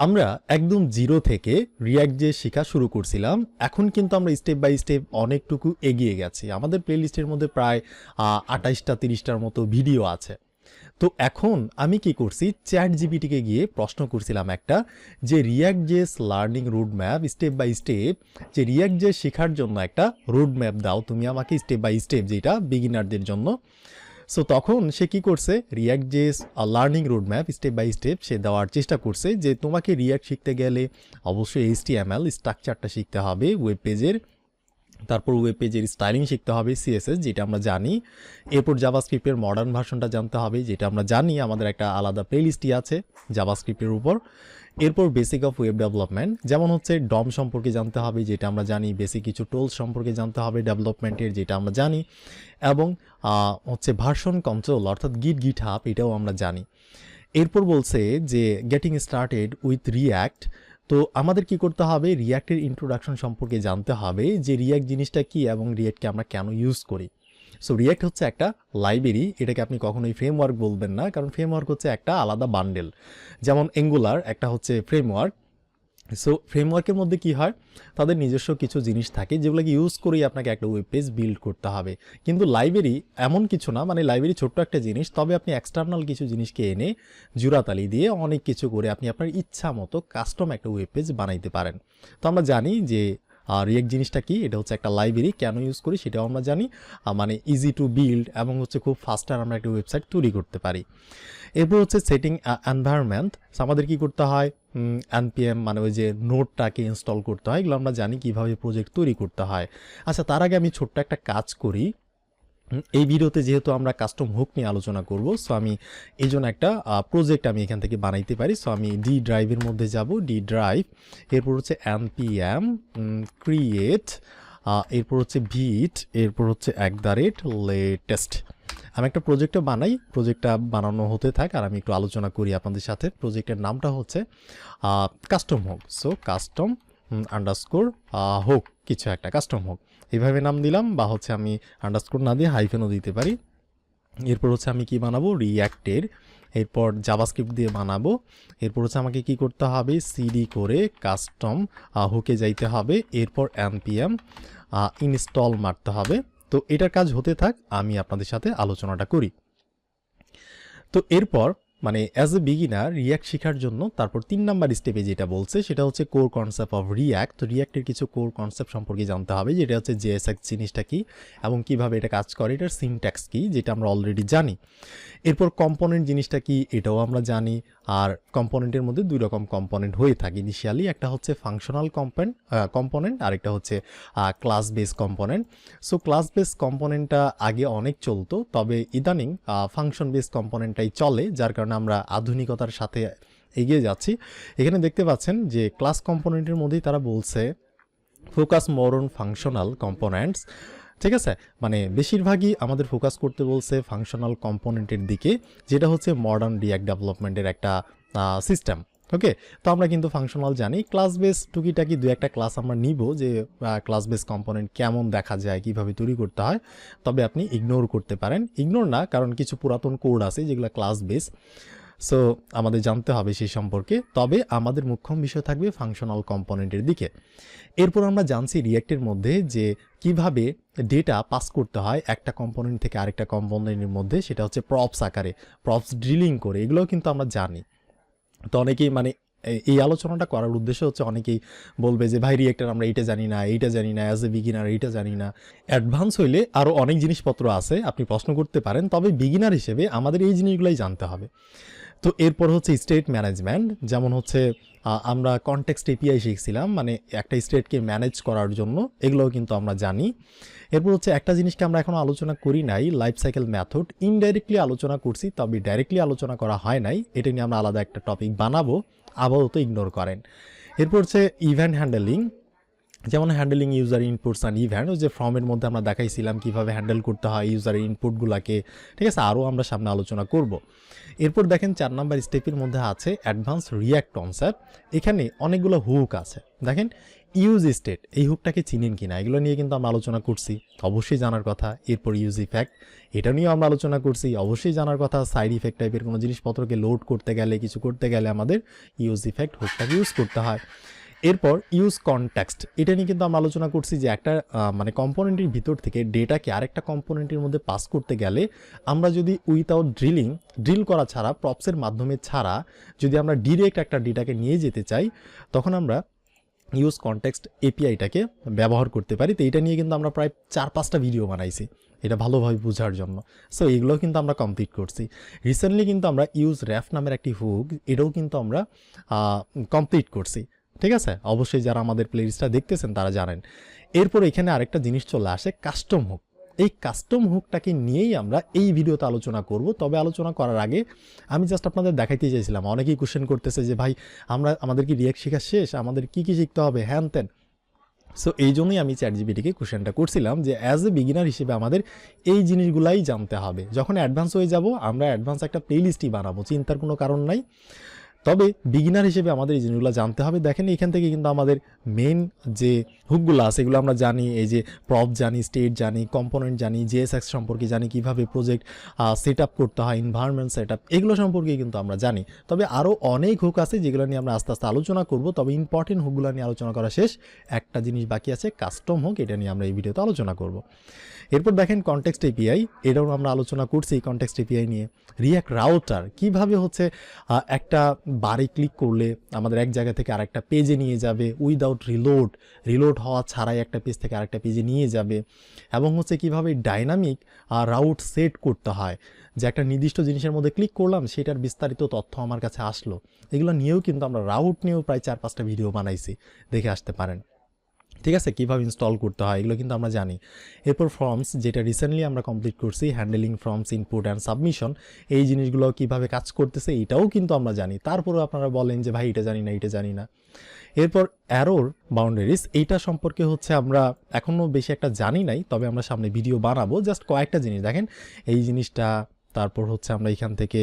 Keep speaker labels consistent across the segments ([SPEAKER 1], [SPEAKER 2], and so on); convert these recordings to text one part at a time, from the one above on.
[SPEAKER 1] আমরা একদম জিরো থেকে রিয়্যাক্ট যে শেখা শুরু করছিলাম, এখন কিন্তু আমরা স্টেপ বাই স্টেপ অনেকটুকু এগিয়ে গেছি। আমাদের প্লেলিস্টের মধ্যে প্রায় 28টা 30টার মতো ভিডিও আছে। তো এখন আমি কি করছি, চ্যাট জিপিটিকে গিয়ে প্রশ্ন করছিলাম একটা, যে React JS learning road map step by step, যে রিয়্যাক্ট জেস শেখার জন্য একটা রোড ম্যাপ দাও তুমি আমাকে স্টেপ বাই স্টেপ, যেটা বিগিনারদের জন্য। সো তখন সে কি করছে, রিয়্যাক্ট যে learning road map step by step সে দেওয়ার চেষ্টা করছে যে তোমাকে রিয়্যাক্ট শিখতে গেলে অবশ্যই HTML স্ট্রাকচারটা শিখতে হবে ওয়েব পেজের, তারপর ওয়েব পেজের স্টাইলিং শিখতে হবে, CSS যেটা আমরা জানি, এরপর জাভাস্ক্রিপ্টের মডার্ন ভার্সনটা জানতে হবে যেটা আমরা জানি, আমাদের একটা আলাদা প্লেলিস্টই আছে জাভাস্ক্রিপ্টের উপর। এরপর বেসিক অফ ওয়েব ডেভেলপমেন্ট, যেমন হচ্ছে ডম সম্পর্কে জানতে হবে যেটা আমরা জানি, বেসিক কিছু টুলস সম্পর্কে জানতে হবে ডেভেলপমেন্টের যেটা আমরা জানি, এবং হচ্ছে ভার্সন কন্ট্রোল অর্থাৎ গিট হাব এটাও আমরা জানি। এরপর বলছে যে গেটিং স্টার্টেড উইথ রিয়্যাক্ট, তো আমাদের কি করতে হবে, রিয়্যাক্টের ইন্ট্রোডাকশন সম্পর্কে জানতে হবে যে রিয়্যাক্ট জিনিসটা কি এবং রিয়্যাক্টকে আমরা কেন ইউজ করি। সো রিয়্যাক্ট হচ্ছে একটা লাইব্রেরি, এটাকে আপনি কখনোই ফ্রেমওয়ার্ক বলবেন না, কারণ ফ্রেমওয়ার্ক হচ্ছে একটা আলাদা বান্ডেল, যেমন অ্যাঙ্গুলার একটা হচ্ছে ফ্রেমওয়ার্ক। সো ফ্রেমওয়ার্কের মধ্যে কি হয়, তাদের নিজস্ব কিছু জিনিস থাকে যেগুলোকে ইউজ করেই আপনাকে একটা ওয়েব পেজ বিল্ড করতে হবে। কিন্তু লাইব্রেরি এমন কিছু না, মানে লাইব্রেরি ছোট্ট একটা জিনিস, তবে আপনি এক্সটার্নাল কিছু জিনিসকে এনে জোড়াতালি দিয়ে অনেক কিছু করে আপনি আপনার ইচ্ছা মতো কাস্টম একটা ওয়েব পেজ বানাইতে পারেন। তো আমরা জানি যে রিয়েক্ট জিনিসটা কি, এটা হচ্ছে একটা লাইব্রেরি, কেন ইউজ করি সেটাও আমরা জানি, মানে ইজি টু বিল্ড এবং হচ্ছে খুব ফাস্টার আমরা একটা ওয়েবসাইট তৈরি করতে পারি। এরপর হচ্ছে সেটিং এনভায়রনমেন্ট, আমাদের কি করতে হয়, npm মানে ওই যে নোটটাকে ইনস্টল করতে হয়, এগুলো আমরা জানি কিভাবে প্রজেক্ট তৈরি করতে হয়। আচ্ছা, তার আগে আমি ছোট্ট একটা কাজ করি। এই ভিডিওতে যেহেতু আমরা কাস্টম হুক নিয়ে আলোচনা করব, সো আমি এই জন্য একটা প্রজেক্ট আমি এখান থেকে বানাইতে পারি। সো আমি ডি ড্রাইভের মধ্যে যাব, ডি ড্রাইভ, এরপর হচ্ছে npm ক্রিয়েট, এরপর হচ্ছে ভিট, এরপর হচ্ছে লেটেস্ট। আমি একটা প্রজেক্টটা বানাই, প্রজেক্টটা বানানো হতে থাক আর আমি একটু আলোচনা করি আপনাদের সাথে। প্রজেক্টের নামটা হচ্ছে কাস্টম হোক, সো কাস্টম আন্ডারস্কোর হোক, কিছু একটা কাস্টম হোক এইভাবে নাম দিলাম, বা হচ্ছে আমি আন্ডারস্কোর না দিয়ে হাইফেনও দিতে পারি। এরপর হচ্ছে আমি কি বানাবো, রিয়্যাক্টের, এরপর জাভাস্ক্রিপ্ট দিয়ে বানাবো। এরপর হচ্ছে আমাকে কি করতে হবে, সিডি করে কাস্টম হুকে যাইতে হবে, এরপর npm ইনস্টল মারতে হবে। তো এটার কাজ হতে থাক, আমি আপনাদের সাথে আলোচনাটা করি। তো এরপর মানে অ্যাজ এ বিগিনার রিয়্যাক্ট শেখার জন্য তারপর 3 নাম্বার স্টেপে যেটা বলছে সেটা হচ্ছে কোর কনসেপ্ট অফ রিয়্যাক্ট। তো রিয়্যাক্টের কিছু কোর কনসেপ্ট সম্পর্কে জানতে হবে, যেটা হচ্ছে JSX জিনিসটা কি এবং কিভাবে এটা কাজ করে, এটার সিনট্যাক্স কি যেটা আমরা অলরেডি জানি। এরপর কম্পোনেন্ট জিনিসটা কি এটাও আমরা জানি। আর কম্পোনেন্টের মধ্যে দুই রকম কম্পোনেন্ট হয়ে থাকে ইনিশিয়ালি, একটা হচ্ছে ফাংশনাল কম্পোনেন্ট আর একটা হচ্ছে class base component. So class base কম্পোনেন্টটা আগে অনেক চলতো, তবে ইদানিং ফাংশন বেস কম্পোনেন্টটাই চলে, যার কারণে আমরা আধুনিকতার সাথে এগিয়ে যাচ্ছি। এখানে দেখতে পাচ্ছেন যে ক্লাস কম্পোনেন্টের মধ্যেই তারা বলছে focus more on functional components, ঠিক আছে, মানে বেশিরভাগই আমাদের ফোকাস করতে বলছে ফাংশনাল কম্পোনেন্টের দিকে, যেটা হচ্ছে মডার্ন রিয়্যাক্ট ডেভেলপমেন্টের একটা সিস্টেম। ওকে, তো আমরা কিন্তু ফাংশনাল জানি, ক্লাস বেস টুকিটাকি দু একটা ক্লাস আমরা নিব যে ক্লাস বেস কম্পোনেন্ট কেমন দেখা যায়, কিভাবে তৈরি করতে হয়, তবে আপনি ইগনোর করতে পারেন, ইগনোর না, কারণ কিছু পুরাতন কোড আছে যেগুলো ক্লাস বেস, সো আমাদের জানতে হবে সেই সম্পর্কে, তবে আমাদের মুখ্য বিষয় থাকবে ফাংশনাল কম্পোনেন্টের দিকে। এরপর আমরা জানছি রিয়্যাক্টের মধ্যে যে কিভাবে ডেটা পাস করতে হয় একটা কম্পোনেন্ট থেকে আরেকটা কম্পোনেন্টের মধ্যে, সেটা হচ্ছে প্রপস আকারে, প্রপস ড্রিলিং করে, এগুলোও কিন্তু আমরা জানি। তো অনেকেই মানে এই আলোচনাটা করার উদ্দেশ্য হচ্ছে অনেকেই বলবে যে ভাই রিয়েক্টর আমরা এইটা জানি না, এইটা জানি না, অ্যাজ এ বিগিনার এইটা জানি না। অ্যাডভান্স হইলে আরও অনেক জিনিসপত্র আছে, আপনি প্রশ্ন করতে পারেন, তবে বিগিনার হিসেবে আমাদের এই জিনিসগুলোই জানতে হবে। তো এরপর হচ্ছে স্টেট ম্যানেজমেন্ট, যেমন হচ্ছে আমরা কনটেক্সট এপিআই শিখছিলাম, মানে একটা স্টেটকে ম্যানেজ করার জন্য, এগুলোও কিন্তু আমরা জানি। এরপর হচ্ছে একটা জিনিসকে আমরা এখন আলোচনা করি নাই, লাইফ সাইকেল মেথড, ইনডাইরেক্টলি আলোচনা করছি তবে ডাইরেক্টলি আলোচনা করা হয় নাই, এটা নিয়ে আমরা আলাদা একটা টপিক বানাবো, আপাতত ইগনোর করেন। এরপর হচ্ছে ইভেন্ট হ্যান্ডেলিং, যেমন handling user inputs and event, ওই যে ফর্মের মধ্যে আমরা দেখাইছিলাম কীভাবে হ্যান্ডেল করতে হয় ইউজারের ইনপুটগুলোকে, ঠিক আছে, আরও আমরা সামনে আলোচনা করব। এরপর দেখেন 4 নাম্বার স্টেপের মধ্যে আছে অ্যাডভান্স রিয়্যাক্ট কনসেপ্ট। এখানে অনেকগুলো হুক আছে, দেখেন ইউজ স্টেট, এই হুকটাকে চিনেন কিনা এগুলো নিয়ে কিন্তু আমরা আলোচনা করছি, অবশ্যই জানার কথা। এরপর ইউজ ইফেক্ট, এটা নিয়েও আমরা আলোচনা করছি, অবশ্যই জানার কথা। সাইড ইফেক্ট টাইপের কোনো জিনিসপত্রকে লোড করতে গেলে, কিছু করতে গেলে আমাদের ইউজ ইফেক্ট হুকটাকে ইউজ করতে হয়। এরপর ইউজ কনটেক্সট, এটা নিয়ে কিন্তু আমরা আলোচনা করছি যে একটা মানে কম্পোনেন্টের ভিতর থেকে ডেটাকে আরেকটা কম্পোনেন্টের মধ্যে পাস করতে গেলে আমরা যদি উইথাউট ড্রিল করা ছাড়া, প্রপসের মাধ্যমে ছাড়া যদি আমরা ডিরেক্ট একটা ডেটাকে নিয়ে যেতে চাই, তখন আমরা ইউজ কনটেক্সট এপিআইটাকে ব্যবহার করতে পারি। তো এটা নিয়ে কিন্তু আমরা প্রায় 4-5টা ভিডিও বানাইছি এটা ভালোভাবে বোঝার জন্য। সো এগুলো কিন্তু আমরা কমপ্লিট করছি। রিসেন্টলি কিন্তু আমরা ইউজ র্যাফ নামের একটি হুক, এটাও কিন্তু আমরা কমপ্লিট করছি, ঠিক আছে। অবশ্যই যারা আমাদের প্লেলিস্টটা দেখতেছেন তারা জানেন। এরপর এখানে আরেকটা জিনিস চলে আসে কাস্টম হুক। এই কাস্টম হুকটাকে নিয়েই আমরা এই ভিডিওতে আলোচনা করব। তবে আলোচনা করার আগে আমি জাস্ট আপনাদের দেখাইতে চাইছিলাম, অনেকেই কোশ্চেন করতেছে যে ভাই আমাদের কি রিয়াক্ট শেখা শেষ, আমাদের কি কি শিখতে হবে, হ্যান ত্যান। সো এই জন্যই আমি চ্যাটজিপিটিকে কোশ্চেনটা করছিলাম যে অ্যাজ এ বিগিনার হিসেবে আমাদের এই জিনিসগুলাই জানতে হবে। যখন অ্যাডভান্স হয়ে যাব আমরা অ্যাডভান্স একটা প্লেলিস্টই বানাবো, চিন্তার কোনো কারণ নাই। তবে বিগিনার হিসেবে আমাদের এই জিনিসগুলো জানতে হবে। দেখেন এখান থেকে কিন্তু আমাদের মেন যে হুকগুলো আছে এগুলো আমরা জানি, এই যে প্রপ জানি, স্টেট জানি, কম্পোনেন্ট জানি, জেএসএক্স সম্পর্কে জানি, কিভাবে প্রজেক্ট সেট আপ করতে হয়, এনভায়রনমেন্ট সেট আপ, এগুলো সম্পর্কে কিন্তু আমরা জানি। তবে আরও অনেক হুক আছে যেগুলো নিয়ে আমরা আস্তে আস্তে আলোচনা করব। তবে ইম্পর্টেন্ট হুকগুলো নিয়ে আলোচনা করা শেষ, একটা জিনিস বাকি আছে কাস্টম হুক, এটা নিয়ে আমরা এই ভিডিওতে আলোচনা করব। এরপর দেখেন কনটেক্সট এপিআই, এটাও আমরা আলোচনা করছি কনটেক্সট এপিআই নিয়ে। রিয়াক্ট রাউটার কিভাবে হচ্ছে একটা বারে ক্লিক করলে আমাদের এক জায়গা থেকে আরেকটা পেজে নিয়ে যাবে উইদাউট রিলোড হওয়া ছাড়াই একটা পেজ থেকে আরেকটা পেজে নিয়ে যাবে, এবং হচ্ছে কিভাবে ডাইনামিক রাউট সেট করতে হয়, যে একটা নির্দিষ্ট জিনিসের মধ্যে ক্লিক করলাম সেটার বিস্তারিত তথ্য আমার কাছে আসলো। এগুলো নিয়েও কিন্তু আমরা রাউট নিয়েও প্রায় 4-5টা ভিডিও বানাইছি, দেখে আসতে পারেন, ঠিক আছে। কীভাবে ইনস্টল করতে হয় এগুলো কিন্তু আমরা জানি। এরপর ফর্মস, যেটা রিসেন্টলি আমরা কমপ্লিট করছি, handling forms input and submission, এই জিনিসগুলো কীভাবে কাজ করতেছে এটাও কিন্তু আমরা জানি। তারপরেও আপনারা বলেন যে ভাই এটা জানি না। এরপর অ্যারোর বাউন্ডারিজ, এইটা সম্পর্কে হচ্ছে আমরা এখনও বেশি একটা জানি নাই, তবে আমরা সামনে ভিডিও বানাবো। জাস্ট কয়েকটা জিনিস দেখেন, এই জিনিসটা, তারপর হচ্ছে আমরা এখান থেকে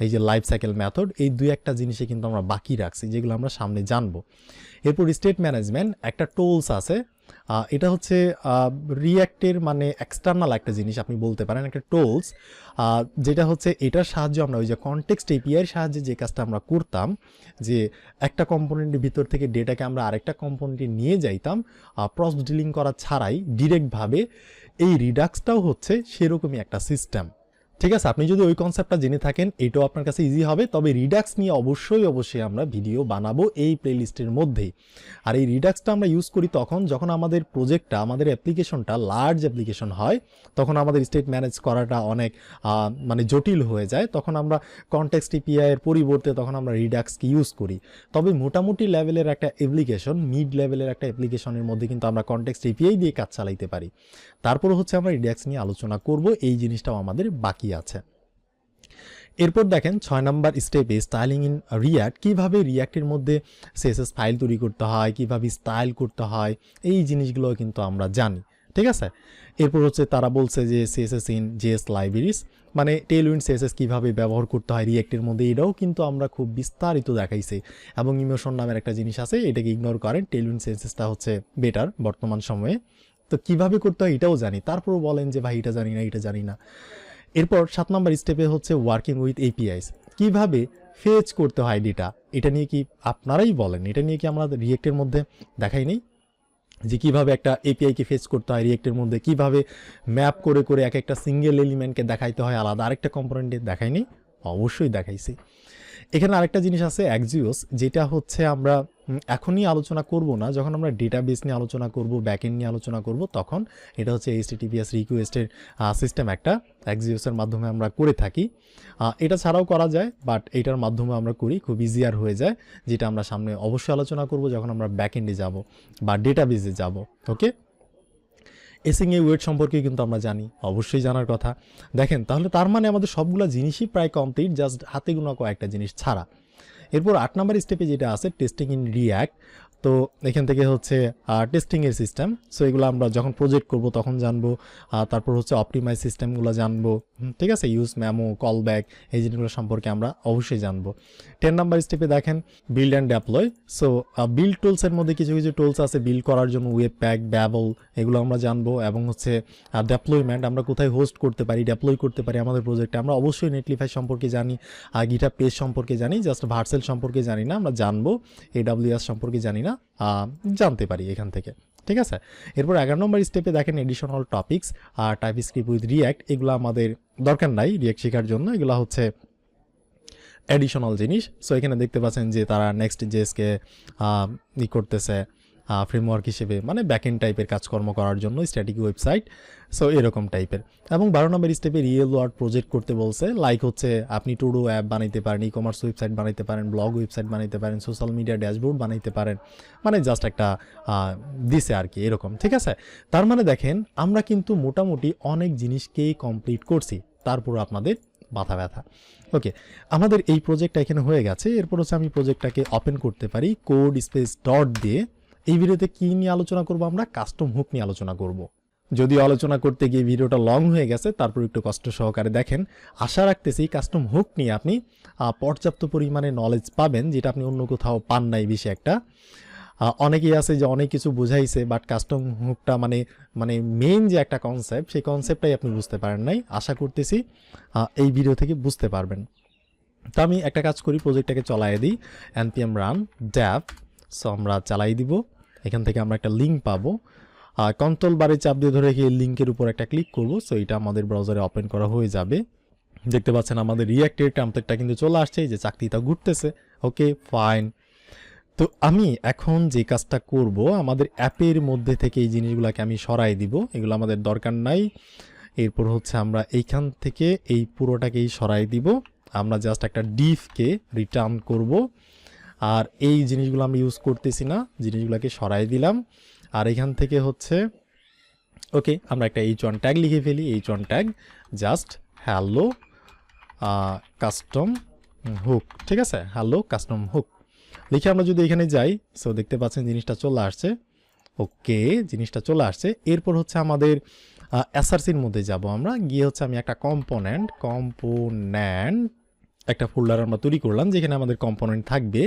[SPEAKER 1] এই যে লাইফ সাইকেল মেথড, এই 2-1টা জিনিসে কিন্তু আমরা বাকি রাখছি যেগুলো আমরা সামনে জানবো। এরপর স্টেট ম্যানেজমেন্ট, একটা টুলস আছে, এটা হচ্ছে রিয়্যাক্টের মানে এক্সটার্নাল একটা জিনিস আপনি বলতে পারেন, একটা টুলস, যেটা হচ্ছে এটার সাহায্যে আমরা ওই যে কনটেক্সট এপিআইয়ের সাহায্যে যে কাজটা আমরা করতাম, যে একটা কম্পোনেন্টের ভিতর থেকে ডেটাকে আমরা আরেকটা কম্পোনেন্টে নিয়ে যাইতাম প্রসেস ডিলিং করা ছাড়াই ডিরেক্টভাবে, এই রিডাক্সটাও হচ্ছে সেরকমই একটা সিস্টেম, ঠিক আছে। আপনি যদি ওই কনসেপ্টটা জেনে থাকেন এটাও আপনার কাছে ইজি হবে। তবে রিডাক্স নিয়ে অবশ্যই আমরা ভিডিও বানাবো এই প্লেলিস্টের মধ্যেই। আর এই রিডাক্সটা আমরা ইউজ করি তখন যখন আমাদের প্রজেক্টটা, আমাদের অ্যাপ্লিকেশনটা লার্জ অ্যাপ্লিকেশন হয়, তখন আমাদের স্টেট ম্যানেজ করাটা অনেক মানে জটিল হয়ে যায়, তখন আমরা কনটেক্সট এপিআই এর পরিবর্তে তখন আমরা রিডাক্সকে ইউজ করি। তবে মোটামুটি লেভেলের একটা অ্যাপ্লিকেশন, মিড লেভেলের একটা অ্যাপ্লিকেশনের মধ্যে কিন্তু আমরা কনটেক্সট এপিআই দিয়ে কাজ চালাইতে পারি। তারপর হচ্ছে আমরা রিডাক্স নিয়ে আলোচনা করব, এই জিনিসটাও আমাদের বাকি আছে। এরপর দেখেন 6 নাম্বার স্টেপে স্টাইলিং ইন রিয়াক্ট, কীভাবে রিয়াক্টের মধ্যে সিএসএস ফাইল তৈরি করতে হয়, কীভাবে স্টাইল করতে হয়, এই জিনিসগুলো কিন্তু আমরা জানি, ঠিক আছে। এরপর হচ্ছে তারা বলছে যে সিএসএস ইন জেএস লাইব্রেরিজ, মানে টেলউইন্ড সিএসএস কীভাবে ব্যবহার করতে হয় রিয়াক্টের মধ্যে, এটাও কিন্তু আমরা খুব বিস্তারিত দেখাইছি। এবং ইমোশন নামের একটা জিনিস আছে, এটাকে ইগনোর করেন, টেলউইন্ড সিএসএসটা হচ্ছে বেটার বর্তমান সময়ে। তো কীভাবে করতে হয় এটাও জানি, তারপরও বলেন যে ভাই এটা জানি না। এরপর 7 নম্বর স্টেপে হচ্ছে ওয়ার্কিং উইথ এপিআইস, কীভাবে ফেচ করতে হয় ডেটা, এটা নিয়ে কি আপনারাই বলেন, এটা নিয়ে কি আমরা রিয়েক্টের মধ্যে দেখাই নেই যে কীভাবে একটা এপিআইকে ফেচ করতে হয় রিয়েক্টের মধ্যে, কীভাবে ম্যাপ করে এক একটা সিঙ্গেল এলিমেন্টকে দেখাইতে হয় আলাদা আরেকটা কম্পোনেন্টে দেখাইনি, অবশ্যই দেখাইছি। এখানে আরেকটা জিনিস আছে অ্যাক্সিওস, যেটা হচ্ছে আমরা এখনই আলোচনা করব না, যখন আমরা ডেটাবেস নিয়ে আলোচনা করব, ব্যাকএন্ড নিয়ে আলোচনা করব, তখন এটা হচ্ছে এইচটিটিপিএস রিকোয়েস্টের সিস্টেম, একটা অ্যাক্সিওসের মাধ্যমে আমরা করে থাকি। এটা ছাড়াও করা যায়, বাট এটার মাধ্যমে আমরা করি, খুব ইজিয়ার হয়ে যায়, যেটা আমরা সামনে অবশ্যই আলোচনা করব যখন আমরা ব্যাকএন্ডে যাব বা ডেটাবেসে যাব। ওকে, এসিংএ ওয়েট সম্পর্কে কিন্তু আমরা জানি, অবশ্যই জানার কথা। দেখেন তাহলে তার মানে আমাদের সবগুলো জিনিসই প্রায় কমপ্লিট, জাস্ট হাতে গোনা কয়েকটা জিনিস ছাড়া। এরপর 8 নাম্বার স্টেপে যেটা আছে টেস্টিং ইন রিয়্যাক্ট, তো এখান থেকে হচ্ছে টেস্টিংয়ের সিস্টেম। সো এগুলো আমরা যখন প্রজেক্ট করব তখন জানবো। তারপর হচ্ছে অপটিমাইজ সিস্টেমগুলো জানবো, ঠিক আছে, ইউজ মেমো, কল ব্যাক, এই জিনিসগুলো সম্পর্কে আমরা অবশ্যই জানবো। 10 নাম্বার স্টেপে দেখেন build and deploy. So build টুলসের মধ্যে কিছু কিছু টুলস আছে বিল্ড করার জন্য, ওয়েব প্যাক, ব্যাবল, এগুলো আমরা জানবো। এবং হচ্ছে ডেপ্লয়মেন্ট, আমরা কোথায় হোস্ট করতে পারি, ডেপ্লয় করতে পারি আমাদের প্রজেক্টে। আমরা অবশ্যই নেটলিফাই সম্পর্কে জানি, গিটহাব পেজ সম্পর্কে জানি, জাস্ট ভার্সেল সম্পর্কে জানি না, আমরা জানবো। AWS সম্পর্কে জানি না, জানতে পারি এখান থেকে, ঠিক আছে। এরপর 11 নম্বর স্টেপে দেখেন এডিশনাল টপিক্স আর টাইপস্ক্রিপ্ট উইথ রিয়্যাক্ট, এগুলো আমাদের দরকার নাই রিয়্যাক্ট শেখার জন্য, এগুলো হচ্ছে অ্যাডিশনাল জিনিস। সো এখানে দেখতে পাচ্ছেন যে তারা নেক্সট জেসকে ই করতেছে ফ্রেমওয়ার্ক হিসেবে, মানে ব্যাকএন্ড টাইপের কাজকর্ম করার জন্য, স্ট্যাটিক ওয়েবসাইট, সো এরকম টাইপের। এবং 12 নম্বর স্টেপে রিয়েল ওয়ার্ল্ড প্রজেক্ট করতে বলছে, লাইক হচ্ছে আপনি টুডো অ্যাপ বানাইতে পারেন, ই কমার্স ওয়েবসাইট বানাইতে পারেন, ব্লগ ওয়েবসাইট বানাইতে পারেন, সোশ্যাল মিডিয়া ড্যাশবোর্ড বানাইতে পারেন, মানে জাস্ট একটা দিছে আর কি, এরকম, ঠিক আছে। তার মানে দেখেন আমরা কিন্তু মোটামুটি অনেক জিনিসকেই কমপ্লিট করছি, তারপর আপনাদের মাথা ব্যথা। ওকে, আমাদের এই প্রজেক্টটা এখানে হয়ে গেছে। এরপর হচ্ছে আমি প্রজেক্টটাকে ওপেন করতে পারি কোড স্পেস ডট দিয়ে। এই ভিডিওতে কি নিয়ে আলোচনা করব, আমরা কাস্টম হুক নিয়ে আলোচনা করব। যদিও আলোচনা করতে গিয়ে ভিডিওটা লং হয়ে গেছে, তারপর একটু কষ্ট সহকারে দেখেন। আশা রাখতেছি কাস্টম হুক নিয়ে আপনি পর্যাপ্ত পরিমাণে নলেজ পাবেন, যেটা আপনি অন্য কোথাও পান নাই বেশি একটা। অনেকেই আছে যে অনেক কিছু বুঝাইছে, বাট কাস্টম হুকটা মানে মানে মেইন যে একটা কনসেপ্ট, সেই কনসেপ্টটাই আপনি বুঝতে পারেন নাই। আশা করতেছি এই ভিডিও থেকে বুঝতে পারবেন। তো আমি একটা কাজ করি, প্রজেক্টটাকে চলাই দিই, npm run dev। সো আমরা চালাই দিব। এখান থেকে আমরা একটা লিঙ্ক পাবো, কন্ট্রোল বারে চাপ দিয়ে ধরে রেখে লিঙ্কের উপর একটা ক্লিক করব। সো এটা আমাদের ব্রাউজারে ওপেন করা হয়ে যাবে। দেখতে পাচ্ছেন আমাদের রিঅ্যাক্টের টেমপ্লেটটা কিন্তু চলে আসছে, এই যে চাকতিটা ঘুরতেছে। Okay fine. তো আমি এখন যে কাজটা করব, আমাদের অ্যাপের মধ্যে থেকে এই জিনিসগুলোকে আমি সরাই দিব, এগুলো আমাদের দরকার নাই। এরপর হচ্ছে আমরা এইখান থেকে এই পুরোটাকেই সরাই দিব। আমরা জাস্ট একটা ডিফকে রিটার্ন করব, আর এই জিনিসগুলো আমরা ইউজ করতেছি না, জিনিসগুলোকে সরাই দিলাম। আর এখান থেকে হচ্ছে ওকে আমরা একটা h1 ট্যাগ লিখে ফেলি, h1 tag just hello custom hook, ঠিক আছে, হ্যালো কাস্টম হুক লিখে আমরা যদি এখানে যাই, সো দেখতে পাচ্ছেন জিনিসটা চলে আসছে। ওকে, জিনিসটা চলে আসছে। এরপর হচ্ছে আমাদের এসআরসির মধ্যে যাব, আমরা গিয়ে হচ্ছে আমি একটা কম্পোনেন্ট একটা ফোল্ডার আমরা তৈরি করলাম, যেখানে আমাদের কম্পোনেন্ট থাকবে।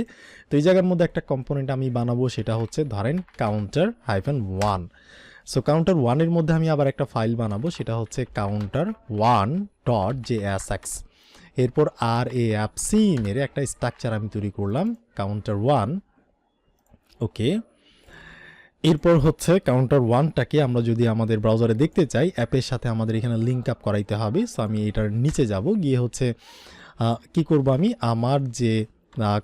[SPEAKER 1] তো এই জায়গার মধ্যে একটা কম্পোনেন্ট আমি বানাবো, সেটা হচ্ছে ধরেন counter-1। সো counter1 মধ্যে আমি আবার একটা ফাইল বানাবো, সেটা হচ্ছে counter1.jsx। এরপর RAFC মেরে একটা স্ট্রাকচার আমি তৈরি করলাম counter1। ওকে, এরপর হচ্ছে counter1টাকে আমরা যদি আমাদের ব্রাউজারে দেখতে চাই, অ্যাপের সাথে আমাদের এখানে লিঙ্ক আপ করাইতে হবে। সো আমি এটার নিচে যাব, গিয়ে হচ্ছে কি করব, আমি আমার যে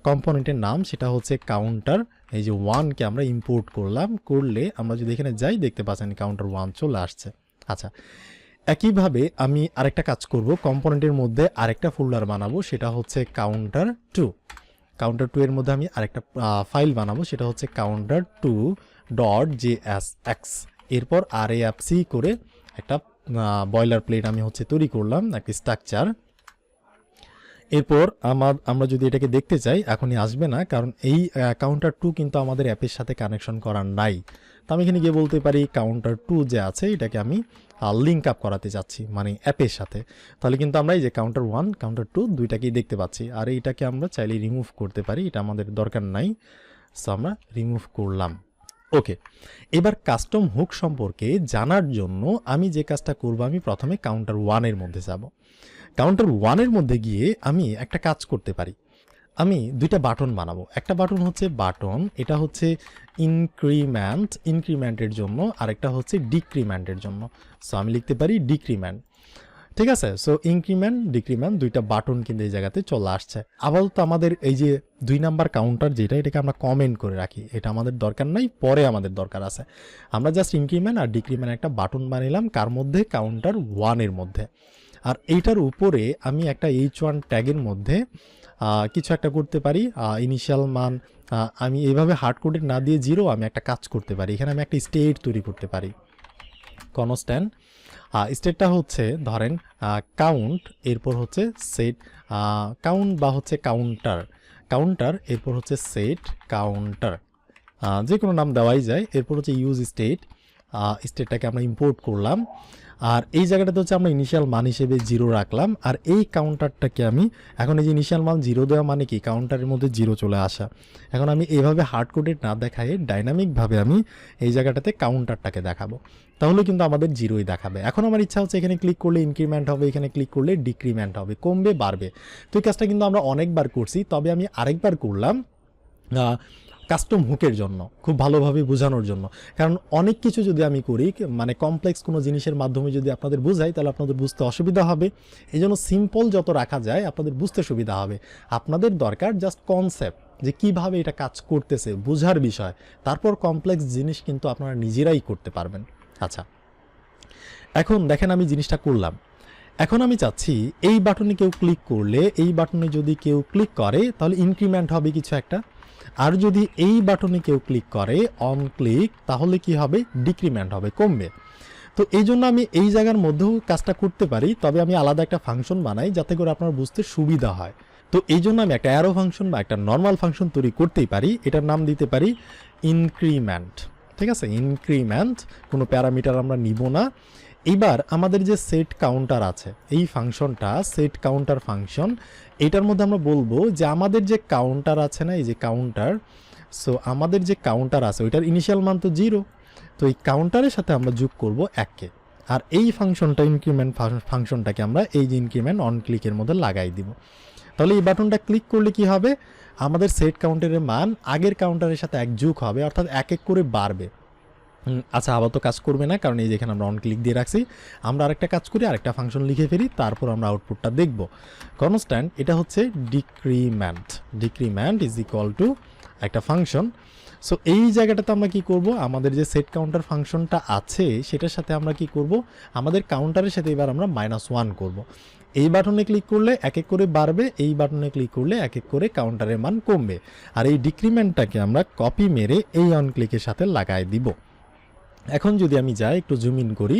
[SPEAKER 1] কম্পোনেন্টের নাম সেটা হচ্ছে কাউন্টার, এই যে 1কে আমরা ইম্পোর্ট করলাম, করলে আমরা যদি এখানে যাই দেখতে পাচ্ছেন counter1 চলে আসছে। আচ্ছা, একইভাবে আমি আরেকটা কাজ করব, কম্পোনেন্টের মধ্যে আরেকটা ফোল্ডার বানাবো, সেটা হচ্ছে counter2। counter2 এর মধ্যে আমি আরেকটা ফাইল বানাবো, সেটা হচ্ছে counter2.jsx। এরপর RAFC করে একটা বয়লার প্লেট আমি হচ্ছে তৈরি করলাম, একটা স্ট্রাকচার। এরপর আমরা যদি এটাকে দেখতে চাই, এখনই আসবে না, কারণ এই counter2 কিন্তু আমাদের অ্যাপের সাথে কানেকশন করা নাই। তো আমি এখানে গিয়ে বলতে পারি counter2 যে আছে এটাকে আমি লিঙ্ক আপ করাতে চাচ্ছি, মানে অ্যাপের সাথে। তাহলে কিন্তু আমরা এই যে counter1 counter2 দুইটাকেই দেখতে পাচ্ছি। আর এইটাকে আমরা চাইলে রিমুভ করতে পারি, এটা আমাদের দরকার নাই। সো আমরা রিমুভ করলাম। ওকে, এবার কাস্টম হুক সম্পর্কে জানার জন্য আমি যে কাজটা করব, আমি প্রথমে counter1 মধ্যে যাব। counter1 মধ্যে গিয়ে আমি একটা কাজ করতে পারি, আমি দুইটা বাটন বানাবো। একটা বাটন হচ্ছে বাটন, এটা হচ্ছে ইনক্রিমেন্টের জন্য, আর একটা হচ্ছে ডিক্রিমেন্টের জন্য। সো আমি লিখতে পারি ডিক্রিমেন্ট, ঠিক আছে। সো ডিক্রিমেন্ট দুইটা বাটন কিন্তু এই জায়গাতে চলে আসছে। আপাতত আমাদের এই যে 2 নাম্বার কাউন্টার যেটা, এটাকে আমরা কমেন্ট করে রাখি, এটা আমাদের দরকার নাই, পরে আমাদের দরকার আছে। আমরা জাস্ট ইনক্রিমেন্ট আর ডিক্রিমেন্ট একটা বাটন বানাইলাম, কার মধ্যে, counter1 মধ্যে। আর এইটার উপরে আমি একটা h1 ট্যাগের মধ্যে কিছু একটা করতে পারি, ইনিশিয়াল মান আমি এইভাবে হার্ড কোডে না দিয়ে 0, আমি একটা কাজ করতে পারি, এখানে আমি একটা স্টেট তৈরি করতে পারি, কনস্ট্যান্ট। স্টেটটা হচ্ছে ধরেন কাউন্ট, এরপর হচ্ছে সেট কাউন্ট বা হচ্ছে কাউন্টার। কাউন্টার, এরপর হচ্ছে সেট কাউন্টার, যে কোনো নাম দেওয়াই যায়। এরপর হচ্ছে ইউজ স্টেট, স্টেটটাকে আমরা ইম্পোর্ট করলাম। আর এই জায়গাটাতে হচ্ছে আমরা ইনিশিয়াল মান হিসেবে 0 রাখলাম। আর এই কাউন্টারটাকে আমি এখন এই যে ইনিশিয়াল মান 0 দেওয়া মানে কি কাউন্টারের মধ্যে 0 চলে আসা। এখন আমি এইভাবে হার্ড কোডেড না দেখায় ডাইনামিকভাবে আমি এই জায়গাটাতে কাউন্টারটাকে দেখাবো, তাহলে কিন্তু আমাদের 0ই দেখাবে। এখন আমার ইচ্ছা হচ্ছে এখানে ক্লিক করলে ইনক্রিমেন্ট হবে, এখানে ক্লিক করলে ডিক্রিমেন্ট হবে, কমবে বাড়বে। তো এই কাজটা কিন্তু আমরা অনেকবার করছি, তবে আমি আরেকবার করলাম কাস্টম হুকের জন্য, খুব ভালোভাবে বোঝানোর জন্য। কারণ অনেক কিছু যদি আমি করি, মানে কমপ্লেক্স কোনো জিনিসের মাধ্যমে যদি আপনাদের বোঝাই, তাহলে আপনাদের বুঝতে অসুবিধা হবে। এই জন্য সিম্পল যত রাখা যায় আপনাদের বুঝতে সুবিধা হবে। আপনাদের দরকার জাস্ট কনসেপ্ট, যে কিভাবে এটা কাজ করতেছে, বোঝার বিষয়। তারপর কমপ্লেক্স জিনিস কিন্তু আপনারা নিজেরাই করতে পারবেন। আচ্ছা, এখন দেখেন আমি জিনিসটা করলাম। এখন আমি চাচ্ছি এই বাটনে কেউ ক্লিক করলে, এই বাটনে যদি কেউ ক্লিক করে তাহলে ইনক্রিমেন্ট হবে কিছু একটা। আর যদি এই বাটনে কেউ ক্লিক করে অন ক্লিক, তাহলে কি হবে, ডিক্রিমেন্ট হবে, কমবে। তো এই জন্য আমি এই জায়গার মধ্যেও কাজটা করতে পারি, তবে আমি আলাদা একটা ফাংশন বানাই যাতে করে আপনার বুঝতে সুবিধা হয়। তো এই জন্য আমি একটা অ্যারো ফাংশন বা একটা নর্মাল ফাংশন তৈরি করতেই পারি। এটার নাম দিতে পারি ইনক্রিমেন্ট। ঠিক আছে, ইনক্রিমেন্ট, কোনো প্যারামিটার আমরা নিব না। এবার আমাদের যে সেট কাউন্টার আছে, এই ফাংশনটা সেট কাউন্টার ফাংশন, এটার মধ্যে আমরা বলবো যে আমাদের যে কাউন্টার আছে না, এই যে কাউন্টার, সো আমাদের যে কাউন্টার আছে ওইটার ইনিশিয়াল মান তো 0, তো এই কাউন্টারের সাথে আমরা যোগ করব 1কে। আর এই ফাংশনটা ইনক্রিমেন্ট ফাংশনটাকে আমরা এই যে ইনক্রিমেন্ট অন ক্লিকের মধ্যে লাগাই দিব। তাহলে এই বাটনটা ক্লিক করলে কি হবে, আমাদের সেট কাউন্টারের মান আগের কাউন্টারের সাথে 1 যোগ হবে, অর্থাৎ 1 করে বাড়বে। আচ্ছা, আবার তো কাজ করবে না, কারণ এই যেখানে আমরা অন ক্লিক দিয়ে রাখছি। আমরা আরেকটা কাজ করি, আরেকটা ফাংশন লিখে ফেলি, তারপর আমরা আউটপুটটা দেখব। কনস্ট্যান্ট, এটা হচ্ছে decrement. Decrement is equal to একটা ফাংশন। সো এই জায়গাটাতে আমরা কি করব, আমাদের যে সেট কাউন্টার ফাংশনটা আছে সেটার সাথে আমরা কি করব, আমাদের কাউন্টারের সাথে এবার আমরা -1 করব। এই বাটনে ক্লিক করলে 1 করে বাড়বে, এই বাটনে ক্লিক করলে 1 করে কাউন্টারের মান কমবে। আর এই ডিক্রিমেন্টটাকে আমরা কপি মেরে এই অন ক্লিকের সাথে লাগাই দিব। এখন যদি আমি যাই একটু জুম ইন করি,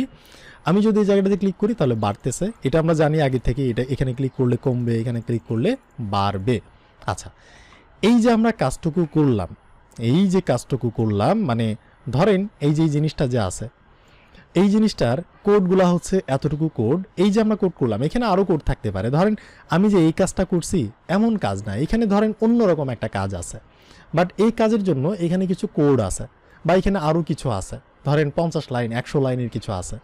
[SPEAKER 1] আমি যদি এই জায়গাটাতে ক্লিক করি তাহলে বাড়তেছে, এটা আমরা জানি আগে থেকে। এটা এখানে ক্লিক করলে কমবে, এখানে ক্লিক করলে বাড়বে। আচ্ছা, এই যে আমরা কাজটুকু করলাম, এই যে কাজটুকু করলাম, মানে ধরেন এই যে জিনিসটা যে আছে, এই জিনিসটার কোডগুলা হচ্ছে এতটুকু কোড। এই যে আমরা কোড করলাম, এখানে আরও কোড থাকতে পারে। ধরেন আমি যে এই কাজটা করছি এমন কাজ না, এখানে ধরেন অন্যরকম একটা কাজ আছে, বাট এই কাজের জন্য এখানে কিছু কোড আছে, বা এখানে আরও কিছু আছে, ধরেন 50 লাইন 100 লাইনের কিছু আছে।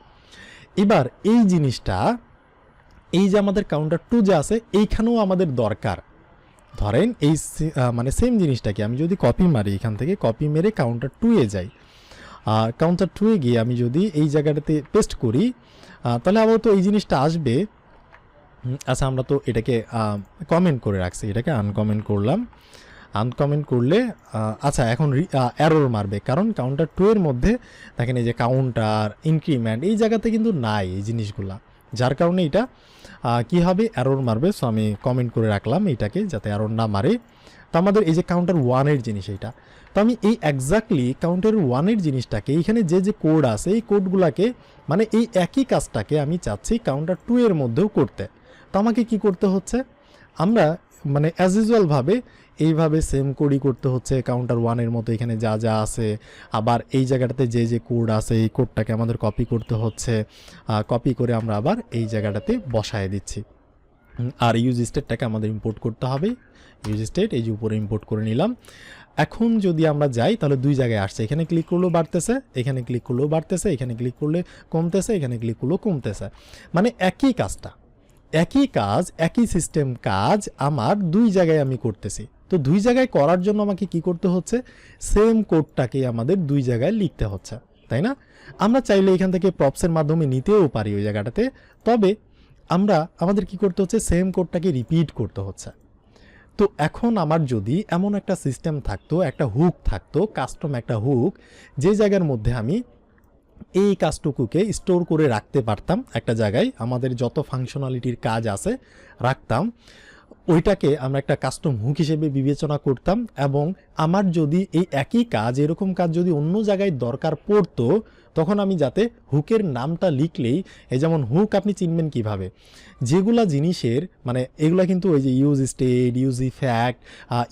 [SPEAKER 1] এবার এই জিনিসটা, এই যে আমাদের কাউন্টার 2 যে আছে, এইখানেও আমাদের দরকার। ধরেন এই মানে সেম জিনিসটাকে আমি যদি কপি মারি, এখান থেকে কপি মেরে কাউন্টার 2-এ যাই, আর কাউন্টার 2-এ গিয়ে আমি যদি এই জায়গাটাতে পেস্ট করি, তাহলে আবার তো এই জিনিসটা আসবে। আচ্ছা, আমরা তো এটাকে কমেন্ট করে রাখছি, এটাকে আনকমেন্ট করলাম। আনকমেন্ট করলে আচ্ছা, এখন এরর মারবে, কারণ কাউন্টার 2 এর মধ্যে দেখেন এই যে কাউন্টার, ইনক্রিমেন্ট, এই জায়গাতে কিন্তু নাই এই জিনিসগুলা, যার কারণে এটা কি হবে, এরর মারবে। সো আমি কমেন্ট করে রাখলাম এইটাকে, যাতে এরর না মারে। তো আমাদের এই যে কাউন্টার 1-এর জিনিস এইটা, তো আমি এই এক্স্যাক্টলি কাউন্টার 1-এর জিনিসটাকে, এইখানে যে যে কোড আছে এই কোডগুলাকে, মানে এই একই কাজটাকে আমি চাচ্ছি কাউন্টার 2 এর মধ্যেও করতে। তো আমাকে কি করতে হচ্ছে, আমরা মানে অ্যাজ ইউজুয়ালভাবে এইভাবে সেম কোডই করতে হচ্ছে কাউন্টার 1-এর মতো, এখানে যা যা আছে। আবার এই জায়গাটাতে যে যে কোড আছে এই কোডটাকে আমাদের কপি করতে হচ্ছে, কপি করে আমরা আবার এই জায়গাটাতে বসায় দিচ্ছি। আর ইউজ স্টেটটাকে আমাদের ইম্পোর্ট করতে হবে। ইউজ স্টেট এই যে উপরে ইম্পোর্ট করে নিলাম। এখন যদি আমরা যাই তাহলে 2 জায়গায় আসছে, এখানে ক্লিক করলেও বাড়তেছে, এখানে ক্লিক করলেও বাড়তেছে, এখানে ক্লিক করলে কমতেছে, এখানে ক্লিক করলেও কমতেছে। মানে একই কাজটা, একই কাজ, একই সিস্টেম কাজ আমার 2 জায়গায় আমি করতেছি। তো 2 জায়গায় করার জন্য আমাকে কি করতে হচ্ছে, সেম কোডটাকে আমাদের 2 জায়গায় লিখতে হচ্ছে, তাই না? আমরা চাইলে এখান থেকে প্রপসের মাধ্যমে নিতেও পারি ওই জায়গাটাতে, তবে আমাদের কি করতে হচ্ছে, সেম কোডটাকে রিপিট করতে হচ্ছে। তো এখন আমার যদি এমন একটা সিস্টেম থাকতো, একটা হুক থাকতো, কাস্টম একটা হুক, যে জায়গার মধ্যে আমি এই কাজটুকুকে স্টোর করে রাখতে পারতাম একটা জায়গায়, আমাদের যত ফাংশনালিটির কাজ আছে রাখতাম, ওইটাকে আমরা একটা কাস্টম হুক হিসেবে বিবেচনা করতাম, এবং আমার যদি এই একই কাজ, এরকম কাজ যদি অন্য জায়গায় দরকার পড়তো, তখন আমি যাতে হুকের নামটা লিখলেই, এই যেমন হুক আপনি চিনবেন কিভাবে, যেগুলা জিনিসের মানে এগুলা কিন্তু ওই যে use state, use effect,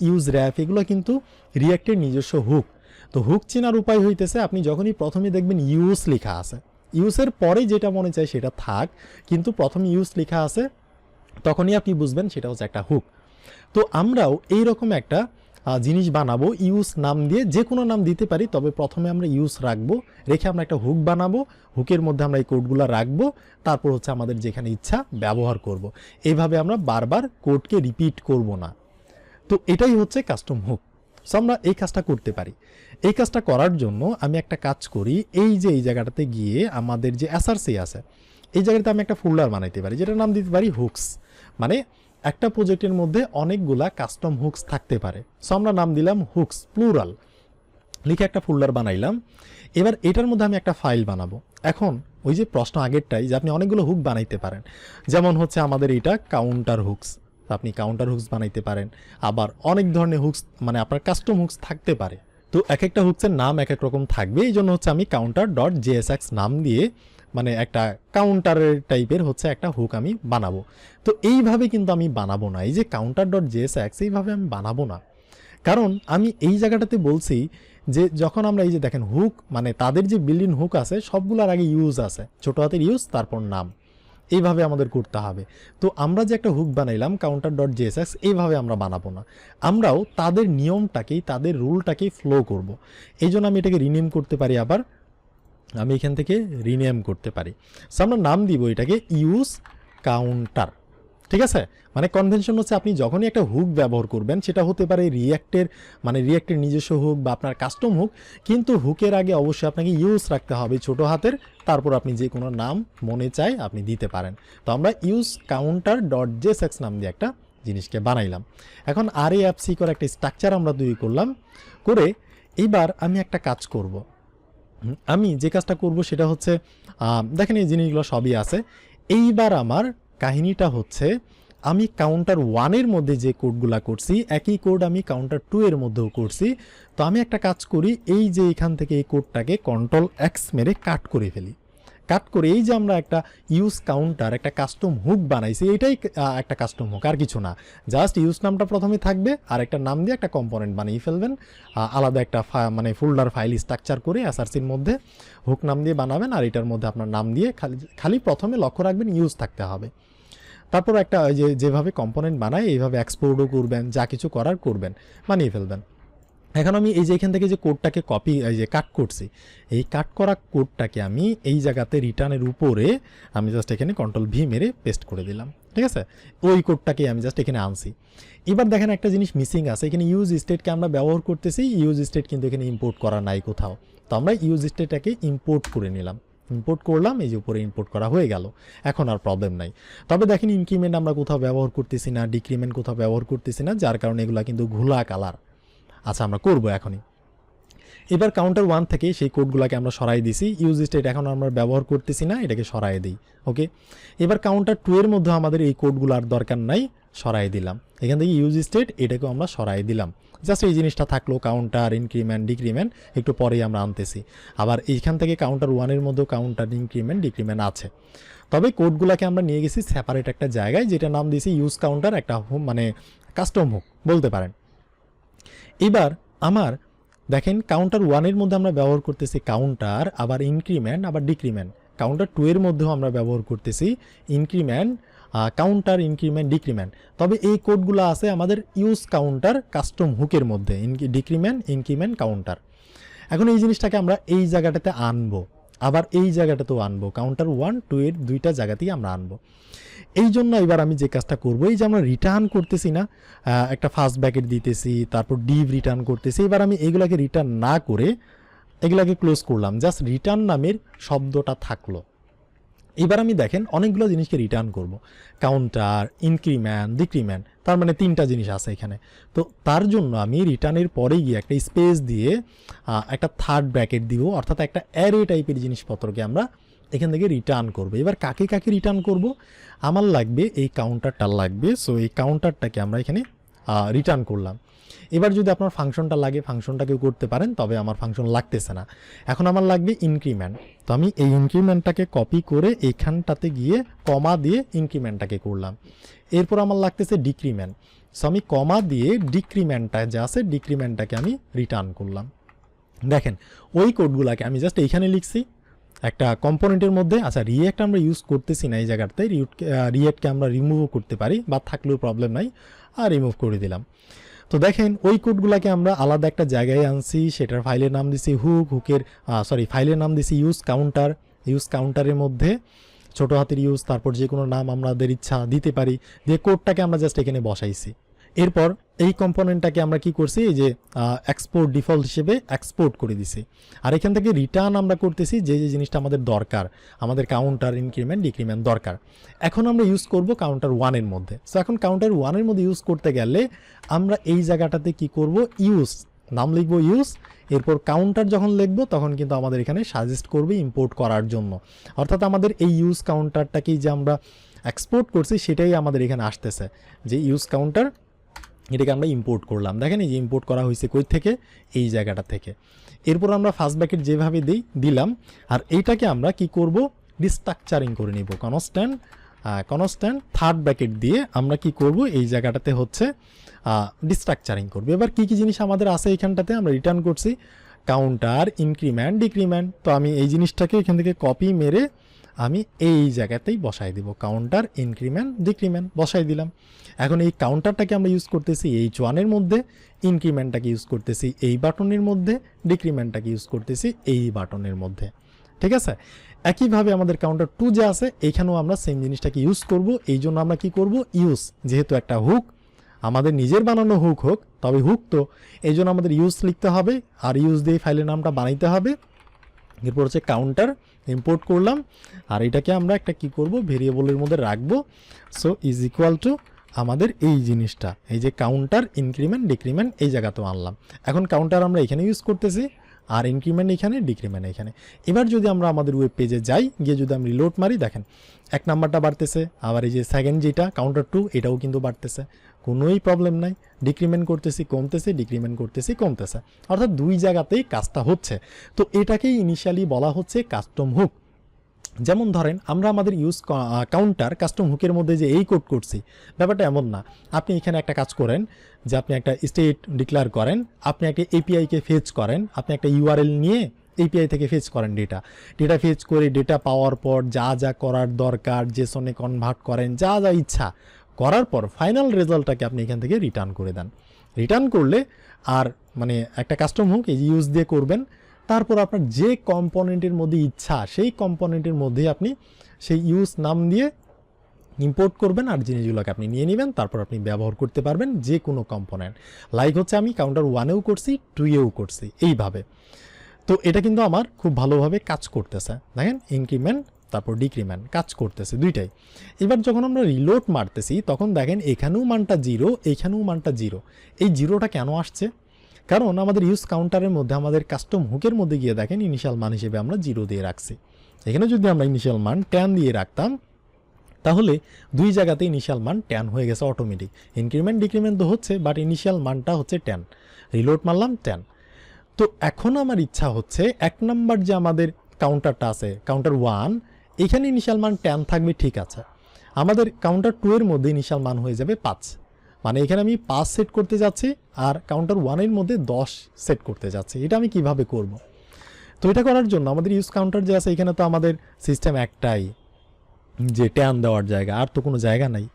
[SPEAKER 1] use wrap, এগুলো কিন্তু রিয়াক্টের নিজস্ব হুক। তো হুক চেনার উপায় হইতেছে আপনি যখনই প্রথমে দেখবেন ইউজ লেখা আছে, ইউজের পরে যেটা মনে চায় সেটা থাক, কিন্তু প্রথমে ইউজ লেখা আছে, তখনই আপনি বুঝবেন সেটা হচ্ছে একটা হুক। তো আমরাও এইরকম একটা জিনিস বানাবো ইউজ নাম দিয়ে, যে কোনো নাম দিতে পারি, তবে প্রথমে আমরা ইউজ রাখবো, রেখে আমরা একটা হুক বানাবো, হুকের মধ্যে আমরা এই কোডগুলো রাখবো, তারপর হচ্ছে আমাদের যেখানে ইচ্ছা ব্যবহার করব। এইভাবে আমরা বারবার কোডকে রিপিট করব না। তো এটাই হচ্ছে কাস্টম হুক। সো আমরা এই কাজটা করতে পারি। এই কাজটা করার জন্য আমি একটা কাজ করি, এই যে এই জায়গাটাতে গিয়ে আমাদের যে এসআরসি আছে, এই জায়গাতে আমি একটা ফোল্ডার বানাইতে পারি, যেটার নাম দিতে পারি হুকস। মানে একটা প্রজেক্টের মধ্যে অনেকগুলা কাস্টম হুকস থাকতে পারে। সো আমরা নাম দিলাম হুকস প্লুরাল, লিখে একটা ফোল্ডার বানাইলাম। এবার এটার মধ্যে আমি একটা ফাইল বানাবো। এখন ওই যে প্রশ্ন আগেরটাই, যে আপনি অনেকগুলো হুক বানাইতে পারেন, যেমন হচ্ছে আমাদের এটা কাউন্টার হুকস, আপনি কাউন্টার হুকস বানাইতে পারেন। আবার অনেক ধরনের হুকস, মানে আপনার কাস্টম হুকস থাকতে পারে। তো এক একটা হুকসের নাম এক এক রকম থাকবে, এই জন্য হচ্ছে আমি কাউন্টার ডট জেএসএক্স নাম দিয়ে, মানে একটা কাউন্টারের টাইপের হচ্ছে একটা হুক আমি বানাবো। তো এইভাবে কিন্তু আমি বানাবো না, এই যে কাউন্টার ডট জেএসএক্স এইভাবে আমি বানাবো না, কারণ আমি এই জায়গাটাতে বলছি যে যখন আমরা এই যে দেখেন হুক, মানে তাদের যে বিল্ডিং হুক আছে সবগুলোর আগে ইউজ আছে, ছোট হাতের ইউজ, তারপর নাম, এইভাবে আমাদের করতে হবে। তো আমরা যে একটা হুক বানাইলাম কাউন্টার ডট জেএসএক্স, এইভাবে আমরা বানাবো না, আমরাও তাদের নিয়মটাকেই, তাদের রুলটাকেই ফলো করব। এই জন্য আমি এটাকে রিনেম করতে পারি, আবার আমি এখান থেকে রিনেম করতে পারি। সো আমরা নাম দিব এটাকে ইউজ কাউন্টার, ঠিক আছে। মানে কনভেনশন হচ্ছে আপনি যখনই একটা হুক ব্যবহার করবেন, সেটা হতে পারে রিয়াক্টের, মানে রিয়াক্টের নিজস্ব হুক বা আপনার কাস্টম হুক, কিন্তু হুকের আগে অবশ্যই আপনাকে ইউজ রাখতে হবে ছোট হাতের, তারপর আপনি যে কোনো নাম মনে চায় আপনি দিতে পারেন। তো আমরা ইউজ কাউন্টার ডট জেএসএক্স নাম দিয়ে একটা জিনিসকে বানাইলাম। এখন RAFC করে একটা স্ট্রাকচার আমরা তৈরি করলাম, করে এইবার আমি একটা কাজ করব। আমি যে কাজটা করব সেটা হচ্ছে, দেখেন এই জিনিসগুলো সবই আছে। এইবার আমার কাহিনীটা হচ্ছে, আমি কাউন্টার 1-এর মধ্যে যে কোডগুলা করছি, একই কোড আমি কাউন্টার 2-এর মধ্যেও করছি। তো আমি একটা কাজ করি, এই যে এখান থেকে এই কোডটাকে Ctrl+X মেরে কাট করে ফেলি। কাট করে এই যে আমরা একটা ইউজ কাউন্টার, একটা কাস্টম হুক বানাইছি, এটাই একটা কাস্টম হুক, আর কিছু না। জাস্ট ইউজ নামটা প্রথমে থাকবে, আর একটা নাম দিয়ে একটা কম্পোনেন্ট বানিয়ে ফেলবেন, আলাদা একটা মানে ফোল্ডার ফাইল স্ট্রাকচার করে এসআরসির মধ্যে হুক নাম দিয়ে বানাবেন, আর এটার মধ্যে আপনার নাম দিয়ে খালি প্রথমে লক্ষ্য রাখবেন ইউজ থাকতে হবে। তারপর একটা যেভাবে কম্পোনেন্ট বানায় এইভাবে এক্সপোর্টও করবেন, যা কিছু করার করবেন, বানিয়ে ফেলবেন। এখন আমি এই যে এখান থেকে যে কোডটাকে কপি, এই যে কাট করছি, এই কাট করা কোডটাকে আমি এই জায়গাতে রিটার্নের উপরে আমি জাস্ট এখানে Ctrl+V মেরে পেস্ট করে দিলাম, ঠিক আছে। ওই কোডটাকে আমি জাস্ট এখানে আনছি। এবার দেখেন একটা জিনিস মিসিং আছে, এখানে ইউজ স্টেটকে আমরা ব্যবহার করতেছি, ইউজ স্টেট কিন্তু এখানে ইম্পোর্ট করা নাই কোথাও। তো আমরা ইউজ স্টেটটাকে ইম্পোর্ট করে নিলাম, ইম্পোর্ট করলাম, এই যে উপরে ইম্পোর্ট করা হয়ে গেল, এখন আর প্রবলেম নাই। তবে দেখেন ইনক্রিমেন্ট আমরা কোথাও ব্যবহার করতেছি না, ডিক্রিমেন্ট কোথাও ব্যবহার করতেছি না, যার কারণে এগুলা কিন্তু ঘোলা কালার। আচ্ছা, আমরা করবো এখনই। এবার কাউন্টার 1 থেকে সেই কোডগুলোকে আমরা সরাই দিছি, ইউজ স্টেট এখন আমরা ব্যবহার করতেছি না, এটাকে সরাই দিই। ওকে, এবার কাউন্টার 2-এর মধ্যে আমাদের এই কোডগুলো আর দরকার নাই, সরাই দিলাম। এখান থেকে ইউজ স্টেট এটাকেও আমরা সরাই দিলাম, জাস্ট এই জিনিসটা থাকলো, কাউন্টার ইনক্রিমেন্ট ডিক্রিমেন্ট একটু পরেই আমরা আনতেছি। আবার এইখান থেকে কাউন্টার 1-এর মধ্যেও কাউন্টার ইনক্রিমেন্ট ডিক্রিমেন্ট আছে, তবে কোডগুলোকে আমরা নিয়ে গেছি সেপারেট একটা জায়গায়, যেটা নাম দিয়েছি ইউজ কাউন্টার, একটা মানে কাস্টম হুক বলতে পারেন। এবার আমার দেখেন কাউন্টার 1-এর মধ্যে আমরা ব্যবহার করতেছি কাউন্টার, আবার ইনক্রিমেন্ট, আবার ডিক্রিমেন্ট। কাউন্টার 2-এর মধ্যেও আমরা ব্যবহার করতেছি ইনক্রিমেন্ট, কাউন্টার ইনক্রিমেন্ট ডিক্রিমেন্ট। তবে এই কোডগুলো আছে আমাদের ইউজ কাউন্টার কাস্টম হুকের মধ্যে, ডিক্রিমেন্ট ইনক্রিমেন্ট কাউন্টার। এখন এই জিনিসটাকে আমরা এই জায়গাটাতে আনবো, আবার এই জায়গাটাতেও আনবো, কাউন্টার 1, 2-এর দুইটা জায়গাতেই আমরা আনবো। এই জন্য এবার আমি যে কাজটা করবো, এই যে আমরা রিটার্ন করতেছি না, একটা ফার্স্ট ব্র্যাকেট দিতেছি, তারপর ডিভ রিটার্ন করতেছি, এবার আমি এইগুলাকে রিটার্ন না করে এগুলাকে ক্লোজ করলাম, জাস্ট রিটার্ন নামের শব্দটা থাকলো। এবার আমি দেখেন অনেকগুলো জিনিসকে রিটার্ন করব, কাউন্টার ইনক্রিমেন্ট ডিক্রিমেন্ট, তার মানে 3টা জিনিস আছে এখানে। তো তার জন্য আমি রিটার্নের পরে গিয়ে একটা স্পেস দিয়ে একটা থার্ড ব্র্যাকেট দিব, অর্থাৎ একটা অ্যারে টাইপের জিনিসপত্রকে আমরা এখান থেকে রিটার্ন করবো। এবার কাকে কাকে রিটার্ন করব, আমার লাগবে এই কাউন্টারটা লাগবে। সো এই কাউন্টারটাকে আমরা এখানে রিটার্ন করলাম। এবার যদি আপনার ফাংশনটা লাগে ফাংশনটাকেও করতে পারেন, তবে আমার ফাংশন লাগতেছে না। এখন আমার লাগবে ইনক্রিমেন্ট। তো আমি এই ইনক্রিমেন্টটাকে কপি করে এইখানটাতে গিয়ে কমা দিয়ে ইনক্রিমেন্টটাকে করলাম। এরপর আমার লাগতেছে ডিক্রিমেন্ট। সো আমি কমা দিয়ে ডিক্রিমেন্টটা যা আছে ডিক্রিমেন্টটাকে আমি রিটার্ন করলাম। দেখেন ওই কোডগুলোকে আমি জাস্ট এইখানে লিখছি একটা কম্পোনেন্টের মধ্যে। আচ্ছা রিঅ্যাক্ট আমরা ইউজ করতেছি না এই জায়গাটাতে, রিঅ্যাক্টকে আমরা রিমুভও করতে পারি বা থাকলেও প্রবলেম নাই, আর রিমুভ করে দিলাম। তো দেখেন ওই কোডগুলোকে আমরা আলাদা একটা জায়গায় আনছি, সেটার ফাইলের নাম দিছি ফাইলের নাম দিছি ইউজ কাউন্টারের মধ্যে ছোটো হাতের ইউজ, তারপর যে কোনো নাম আমাদের ইচ্ছা দিতে পারি, দিয়ে কোডটাকে আমরা জাস্ট এখানে বসাইছি। এরপর এই কম্পোনেন্টটাকে আমরা কি করছি, এই যে এক্সপোর্ট ডিফল্ট হিসেবে এক্সপোর্ট করে দিছি। আর এখান থেকে রিটার্ন আমরা করতেছি যে যে জিনিসটা আমাদের দরকার, আমাদের কাউন্টার ইনক্রিমেন্ট ডিক্রিমেন্ট দরকার। এখন আমরা ইউজ করব কাউন্টার 1-এর মধ্যে। সো এখন কাউন্টার 1-এর মধ্যে ইউজ করতে গেলে আমরা এই জায়গাটাতে কি করব, ইউজ নাম লিখবো ইউজ, এরপর কাউন্টার যখন লিখবো তখন কিন্তু আমাদের এখানে সাজেস্ট করবে ইম্পোর্ট করার জন্য। অর্থাৎ আমাদের এই ইউজ কাউন্টারটাকেই যে আমরা এক্সপোর্ট করছি সেটাই আমাদের এখানে আসতেছে, যে ইউজ কাউন্টার এটাকে আমরা ইম্পোর্ট করলাম। দেখেন এই যে ইম্পোর্ট করা হয়েছে কই থেকে, এই জায়গাটা থেকে। এরপর আমরা ফার্স্ট ব্র্যাকেট যেভাবে দিলাম, আর এইটাকে আমরা কি করব, রিস্ট্রাকচারিং করে নিব। কনস্ট্যান্ট থার্ড ব্র্যাকেট দিয়ে আমরা কি করব, এই জায়গাটাতে হচ্ছে রিস্ট্রাকচারিং করব। এবার কি কি জিনিস আমাদের আছে এখানটাতে, আমরা রিটার্ন করছি কাউন্টার ইনক্রিমেন্ট ডিক্রিমেন্ট। তো আমি এই জিনিসটাকে এখান থেকে কপি মেরে আমি এই জায়গাতেই বসাই দিব, কাউন্টার ইনক্রিমেন্ট ডিক্রিমেন্ট বসাই দিলাম। এখন এই কাউন্টারটাকে আমরা ইউজ করতেছি H1-এর মধ্যে, ইনক্রিমেন্টটাকে ইউজ করতেছি এই বাটনের মধ্যে, ডিক্রিমেন্টটাকে ইউজ করতেছি এই বাটনের মধ্যে। ঠিক আছে, একইভাবে আমাদের কাউন্টার 2 যে আছে এইখানেও আমরা সেম জিনিসটাকে ইউজ করব। এই জন্য আমরা কি করব, ইউজ, যেহেতু একটা হুক, আমাদের নিজের বানানো হুক হোক, তবে হুক তো এই জন্য আমাদের ইউজ লিখতে হবে, আর ইউজ দিয়ে ফাইলের নামটা বানাইতে হবে। এরপর হচ্ছে কাউন্টার ইম্পোর্ট করলাম, আর এটাকে আমরা একটা কি করব, ভেরিয়েবলের মধ্যে রাখবো। সো ইজ ইকুয়াল টু আমাদের এই জিনিসটা, এই যে কাউন্টার ইনক্রিমেন্ট ডিক্রিমেন্ট এই জায়গাতেও আনলাম। এখন কাউন্টার আমরা এখানে ইউজ করতেছি, আর ইনক্রিমেন্ট এখানে, ডিক্রিমেন্ট এখানে। এবার যদি আমরা আমাদের ওয়েব পেজে যাই, গিয়ে যদি আমি রিলোড মারি, দেখেন 1 নাম্বারটা বাড়তেছে, আবার এই যে সেকেন্ড যেটা কাউন্টার 2 এটাও কিন্তু বাড়তেছে, কোনোই প্রবলেম নাই। ডিক্রিমেন্ট করতেছি কমতেছে, ডিক্রিমেন্ট করতেছি কমতেছে, অর্থাৎ দুই জায়গাতেই কাজটা হচ্ছে। তো এটাকেই ইনিশিয়ালি বলা হচ্ছে কাস্টম হুক। যেমন ধরেন আমরা আমাদের ইউজ কাউন্টার কাস্টম হুকের মধ্যে যে এই কোড করছি, ব্যাপারটা এমন না। আপনি এখানে একটা কাজ করেন যে আপনি একটা স্টেট ডিক্লেয়ার করেন, আপনি একটা এপিআইকে ফেচ করেন, আপনি একটা ইউআরএল নিয়ে এপিআই থেকে ফেচ করেন ডেটা ফেচ করে ডেটা পাওয়ার পর যা যা করার দরকার জেসনে কনভার্ট করেন, যা যা ইচ্ছা করার পর ফাইনাল রেজাল্টটাকে আপনি এখান থেকে রিটার্ন করে দেন। রিটার্ন করলে আর মানে একটা কাস্টম হুক এই ইউজ দিয়ে করবেন, তারপর আপনার যে কম্পোনেন্টের মধ্যে ইচ্ছা সেই কম্পোনেন্টের মধ্যে আপনি সেই ইউজ নাম দিয়ে ইম্পোর্ট করবেন, আর জিনিসগুলোকে আপনি নিয়ে নেবেন, তারপর আপনি ব্যবহার করতে পারবেন যে কোনো কম্পোনেন্ট। লাইক হচ্ছে আমি কাউন্টার 1-এও করছি, 2-এও করছি এইভাবে। তো এটা কিন্তু আমার খুব ভালোভাবে কাজ করতেছে। দেখেন ইনক্রিমেন্ট তারপর ডিক্রিমেন্ট কাজ করতেছে দুইটাই। এবার যখন আমরা রিলোড মারতেছি তখন দেখেন এখানেও মানটা 0, এইখানেও মানটা 0। এই 0টা কেন আসছে? কারণ আমাদের ইউজ কাউন্টারের মধ্যে আমাদের কাস্টম হুকের মধ্যে গিয়ে দেখেন ইনিশিয়াল মান হিসেবে আমরা 0 দিয়ে রাখছি। এখানে যদি আমরা ইনিশিয়াল মান 10 দিয়ে রাখতাম তাহলে দুই জায়গাতে ইনিশিয়াল মান 10 হয়ে গেছে অটোমেটিক। ইনক্রিমেন্ট ডিক্রিমেন্ট তো হচ্ছে, বাট ইনিশিয়াল মানটা হচ্ছে 10। রিলোড মারলাম 10। তো এখন আমার ইচ্ছা হচ্ছে 1 নাম্বার যে আমাদের কাউন্টারটা আছে কাউন্টার 1, এখানে ইনিশিয়াল মান 10 থাকবে, ঠিক আছে। আমাদের কাউন্টার 2-এর মধ্যে ইনিশিয়াল মান হয়ে যাবে 5, মানে এখানে আমি 5 সেট করতে যাচ্ছি, আর কাউন্টার 1-এর মধ্যে 10 সেট করতে যাচ্ছি। এটা আমি কিভাবে করব? তো এটা করার জন্য আমাদের ইউজ কাউন্টার যে আছে এখানে তো আমাদের সিস্টেম একটাই, যে 10 দেওয়ার জায়গা, আর তো কোনো জায়গা নাই।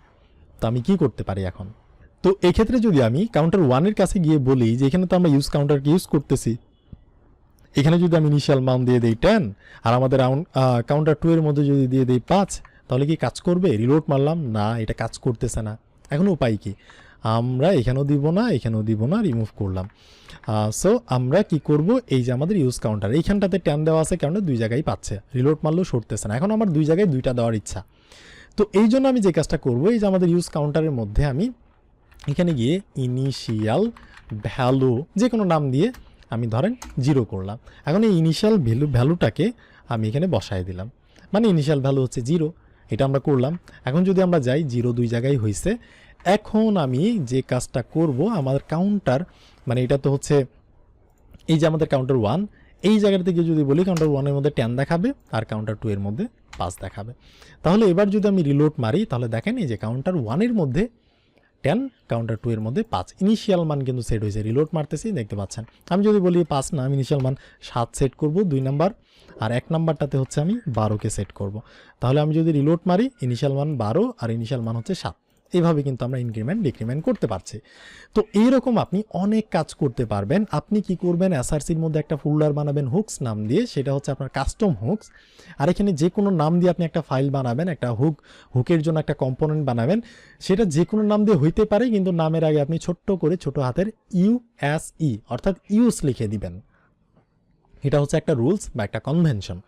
[SPEAKER 1] তো আমি কি করতে পারি এখন? তো এক্ষেত্রে যদি আমি কাউন্টার 1-এর কাছে গিয়ে বলি যে এখানে তো আমরা ইউজ কাউন্টারকে ইউজ করতেছি, এখানে যদি আমি ইনিশিয়াল মান দিয়ে দিই 10, আর আমাদের কাউন্টার 2-এর মধ্যে যদি দিয়ে দিই 5, তাহলে কি কাজ করবে? রিলোড মারলাম, না এটা কাজ করতেছে না। এখন উপায় কি? আমরা এখানেও দিব না, এখানেও দিব না, রিমুভ করলাম। সো আমরা কি করব, এই যে আমাদের ইউজ কাউন্টার এইখানটাতে 10 দেওয়া আছে, কারণে দুই জায়গায় পাচ্ছে, রিলোড মারলেও সরতেছে না। এখন আমার দুই জায়গায় 2টা দেওয়ার ইচ্ছা। তো এই জন্য আমি যে কাজটা করব, এই যে আমাদের ইউজ কাউন্টারের মধ্যে আমি এখানে গিয়ে ইনিশিয়াল ভ্যালু যে কোনো নাম দিয়ে আমি ধরেন 0 করলাম। এখন এই ইনিশিয়াল ভ্যালুটাকে আমি এখানে বসায় দিলাম। মানে ইনিশিয়াল ভ্যালু হচ্ছে 0। এটা আমরা করলাম। এখন যদি আমরা যাই 0 2 জায়গায় হয়েছে, এখন আমি যে কাজটা করব, আমার কাউন্টার মানে এটা তো হচ্ছে এই যে আমাদের কাউন্টার 1, এই জায়গা থেকে যদি বলি কাউন্টার 1 এর মধ্যে 10 দেখাবে আর কাউন্টার 2 এর মধ্যে 5 দেখাবে। তাহলে এবার যদি আমি রিলোড মারি তাহলে দেখেন এই যে কাউন্টার 1 এর মধ্যে 10, কাউন্টার 2 এর মধ্যে 5, ইনিশিয়াল মান কিন্তু সেট হয়েছে। রিলোড মারতেছি, দেখতে পাচ্ছেন। আমি যদি বলি 5 না, আমি ইনিশিয়াল মান 7 সেট করব 2 নাম্বার, আর 1 নাম্বারটাতে হচ্ছে আমি 12কে সেট করব। তাহলে আমি যদি রিলোড মারি ইনিশিয়াল মান 12 আর ইনিশিয়াল মান হচ্ছে 7, এইভাবে কিন্তু আমরা ইনক্রিমেন্ট ডিক্রিমেন্ট করতে পারছি। তো এইরকম আপনি অনেক কাজ করতে পারবেন। আপনি কি করবেন, এসআরসির মধ্যে একটা ফোল্ডার বানাবেন হুকস নাম দিয়ে, সেটা হচ্ছে আপনার কাস্টম হুকস। আর এখানে যে কোনো নাম দিয়ে আপনি একটা ফাইল বানাবেন, একটা হুকের জন্য একটা কম্পোনেন্ট বানাবেন। সেটা যে কোনো নাম দিয়ে হইতে পারে, কিন্তু নামের আগে আপনি ছোট্ট করে ছোট হাতের ইউএসই অর্থাৎ ইউস লিখে দিবেন। এটা হচ্ছে একটা রুলস বা একটা কনভেনশন।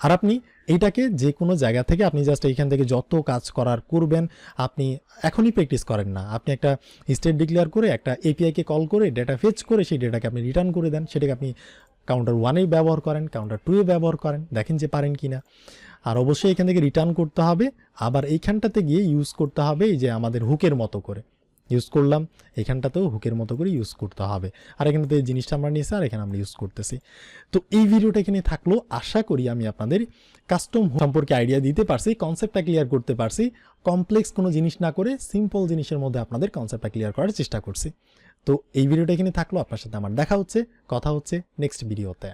[SPEAKER 1] আর আপনি এইটাকে যে কোনো জায়গা থেকে আপনি জাস্ট এইখান থেকে যত কাজ করার করবেন, আপনি এখনই প্র্যাকটিস করেন না। আপনি একটা স্টেট ডিক্লেয়ার করে একটা এপিআইকে কল করে ডেটা ফেচ করে সেই ডেটাকে আপনি রিটার্ন করে দেন। সেটাকে আপনি কাউন্টার 1-এ ব্যবহার করেন, কাউন্টার 2-এ ব্যবহার করেন, দেখেন যে পারেন কি না। আর অবশ্যই এখান থেকে রিটার্ন করতে হবে। আবার এইখানটাতে গিয়ে ইউজ করতে হবে এই যে আমাদের হুকের মতো করে ইউজ করলাম, এখানটাতেও হুকের মতো করে ইউজ করতে হবে। আর এখানটাতে এই জিনিসটা আমরা নিয়েছি আর এখানে আমরা ইউজ করতেছি। তো এই ভিডিওটা এখানে থাকলো। আশা করি আমি আপনাদের কাস্টম সম্পর্কে আইডিয়া দিতে পারছি, কনসেপ্টটা ক্লিয়ার করতে পারছি। কমপ্লেক্স কোনো জিনিস না করে সিম্পল জিনিসের মধ্যে আপনাদের কনসেপ্টটা ক্লিয়ার করার চেষ্টা করছি। তো এই ভিডিওটা এখানে থাকলো। আপনার সাথে আমার দেখা হচ্ছে, কথা হচ্ছে নেক্সট ভিডিওতে।